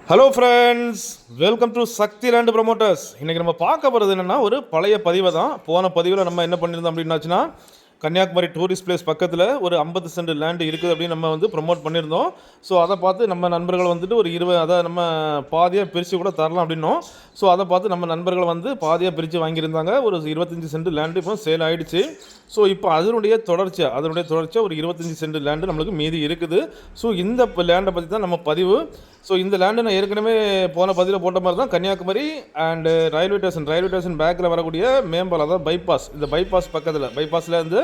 Hello friends, welcome to Shakti land promoters. இன்றைக்கி நம்ம பார்க்க போகிறது என்னென்னா, ஒரு பழைய பதிவை தான். போன பதிவில் நம்ம என்ன பண்ணியிருந்தோம் அப்படின்னாச்சுன்னா, கன்னியாகுமரி டூரிஸ்ட் பிளேஸ் பக்கத்தில் ஒரு 50 சென்ட் லேண்டு இருக்குது அப்படின்னு நம்ம வந்து ப்ரொமோட் பண்ணியிருந்தோம். ஸோ அதை பார்த்து நம்ம நண்பர்கள் வந்துட்டு ஒரு 20 அதை நம்ம பாதியாக பிரித்து கூட தரலாம் அப்படின்னோம். ஸோ அதை பார்த்து நம்ம நண்பர்கள் வந்து பாதியாக பிரித்து வாங்கியிருந்தாங்க. ஒரு 25 சென்ட் லேண்டு இப்போ சேல் ஆகிடுச்சு. ஸோ இப்போ அதனுடைய தொடர்ச்சியாக ஒரு 25 சென்ட் லேண்டு நம்மளுக்கு மீதி இருக்குது. ஸோ இந்த லேண்டை பற்றி தான் நம்ம பதிவு. ஸோ இந்த லேண்டு நான் ஏற்கனவே போன பதிவில் போட்ட மாதிரி தான், கன்னியாகுமரி அண்டு ரயில்வே ஸ்டேஷன் பேக்கில் வரக்கூடிய மேம்பாலம், அதாவது பைபாஸ். இந்த பைபாஸ் பக்கத்தில், பைபாஸில் இருந்து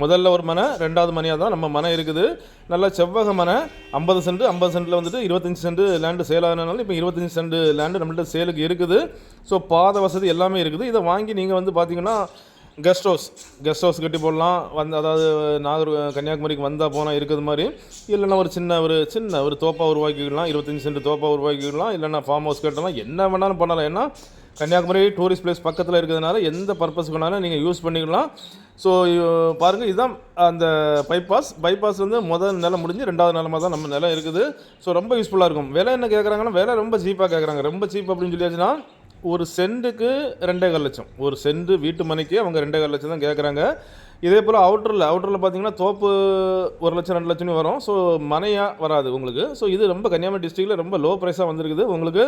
முதல்ல ஒரு மனை, ரெண்டாவது மனையாக தான் நம்ம மனை இருக்குது. நல்லா செவ்வக மனை, 50 சென்ட்டில் வந்துட்டு 25 சென்ட் லேண்டு சேல் ஆனதுனால இப்போ 25 சென்ட் லேண்டு நம்மள்ட்ட சேலுக்கு இருக்குது. ஸோ பாத வசதி எல்லாமே இருக்குது. இதை வாங்கி நீங்கள் வந்து பார்த்தீங்கன்னா கெஸ்ட் ஹவுஸ் கட்டி போடலாம். அதாவது கன்னியாகுமரிக்கு வந்தால் போனால் இருக்கிறது மாதிரி, இல்லைன்னா ஒரு சின்ன ஒரு தோப்பாக உருவாக்கிக்கலாம். 25 சென்ட் தோப்பாக உருவாக்கிக்கலாம். இல்லைன்னா ஃபார்ம் ஹவுஸ் கட்டலாம். என்ன வேணாலும் பண்ணலாம். ஏன்னா கன்னியாகுமரி டூரிஸ்ட் பிளேஸ் பக்கத்தில் இருக்கிறதுனால எந்த பர்பஸுக்கு வேணாலும் நீங்கள் யூஸ் பண்ணிக்கலாம். ஸோ பாருங்கள், இதுதான் அந்த பைபாஸ் வந்து முதல் நிலம் முடிஞ்சு ரெண்டாவது நிலமாக தான் நம்ம நிலம் இருக்குது. ஸோ ரொம்ப யூஸ்ஃபுல்லாக இருக்கும். விலை என்ன கேட்குறாங்கன்னா, விலை ரொம்ப சீப்பாக கேட்குறாங்க. ரொம்ப சீப் அப்படின்னு சொல்லியாச்சுன்னா, ஒரு சென்ட்டுக்கு 2,15 லட்சம். ஒரு சென்ட் வீட்டு மனைக்கு அவங்க 2,15 லட்சம் தான் கேட்குறாங்க. இதே போல் அவுட்டரில் பார்த்தீங்கன்னா தோப்பு 1 லட்சம் 2 லட்சம்னு வரும். ஸோ மனையாக வராது உங்களுக்கு. ஸோ இது ரொம்ப கன்னியாகுமரி டிஸ்ட்ரிக்டில் ரொம்ப லோ ப்ரைஸாக வந்திருக்குது. உங்களுக்கு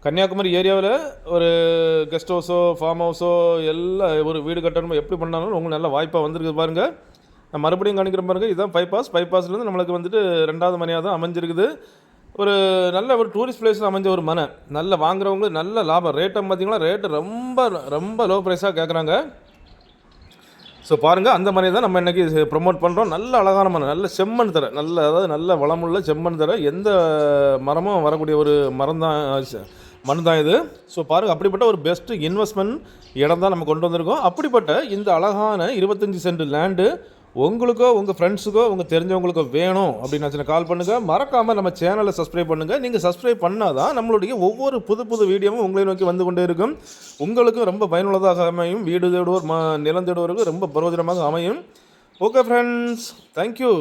கன்னியாகுமரி ஏரியாவில் ஒரு கெஸ்ட் ஹவுஸோ ஃபார்ம் ஹவுஸோ எல்லாம் ஒரு வீடு கட்டணுமோ எப்படி பண்ணாலும் உங்களுக்கு நல்ல வாய்ப்பாக வந்திருக்குது. பாருங்கள், நான் மறுபடியும் காணிக்கிற பாருங்கள். இதுதான் பைபாஸ்லேருந்து நம்மளுக்கு வந்துட்டு ரெண்டாவது மனையாக தான் அமைஞ்சிருக்குது. ஒரு நல்ல ஒரு டூரிஸ்ட் பிளேஸில் அமைஞ்ச ஒரு மனை. நல்ல வாங்குறவங்களுக்கு நல்ல லாபம். ரேட்டை பார்த்தீங்கன்னா ரேட்டு ரொம்ப ரொம்ப லோ ப்ரைஸாக கேட்குறாங்க. ஸோ பாருங்கள், அந்த மனையை தான் நம்ம இன்றைக்கி ப்ரொமோட் பண்ணுறோம். நல்ல அழகான மனை, நல்ல செம்மண் தர, அதாவது நல்ல வளமுள்ள செம்மண் தர, எந்த மரமும் வரக்கூடிய ஒரு மண் தான் இது. ஸோ பாருங்கள், அப்படிப்பட்ட ஒரு பெஸ்ட்டு இன்வெஸ்ட்மெண்ட் இடம் தான் நம்ம கொண்டு வந்திருக்கோம். அப்படிப்பட்ட இந்த அழகான 25 சென்ட் லேண்டு உங்களுக்கோ உங்கள் ஃப்ரெண்ட்ஸுக்கோ உங்கள் தெரிஞ்சவங்களுக்கோ வேணும் அப்படின்னாச்சுன்னா கால் பண்ணுங்கள். மறக்காமல் நம்ம சேனலை சப்ஸ்கிரைப் பண்ணுங்கள். நீங்கள் சப்ஸ்கிரைப் பண்ணால் தான் நம்மளுடைய ஒவ்வொரு புது வீடியோவும் உங்களை நோக்கி வந்து கொண்டே இருக்கும். உங்களுக்கும் ரொம்ப பயனுள்ளதாக அமையும். வீடு தேடுவோர் நிலம் தேடுவோருக்கு ரொம்ப பிரயோஜனமாக அமையும். Okay friends, thank you.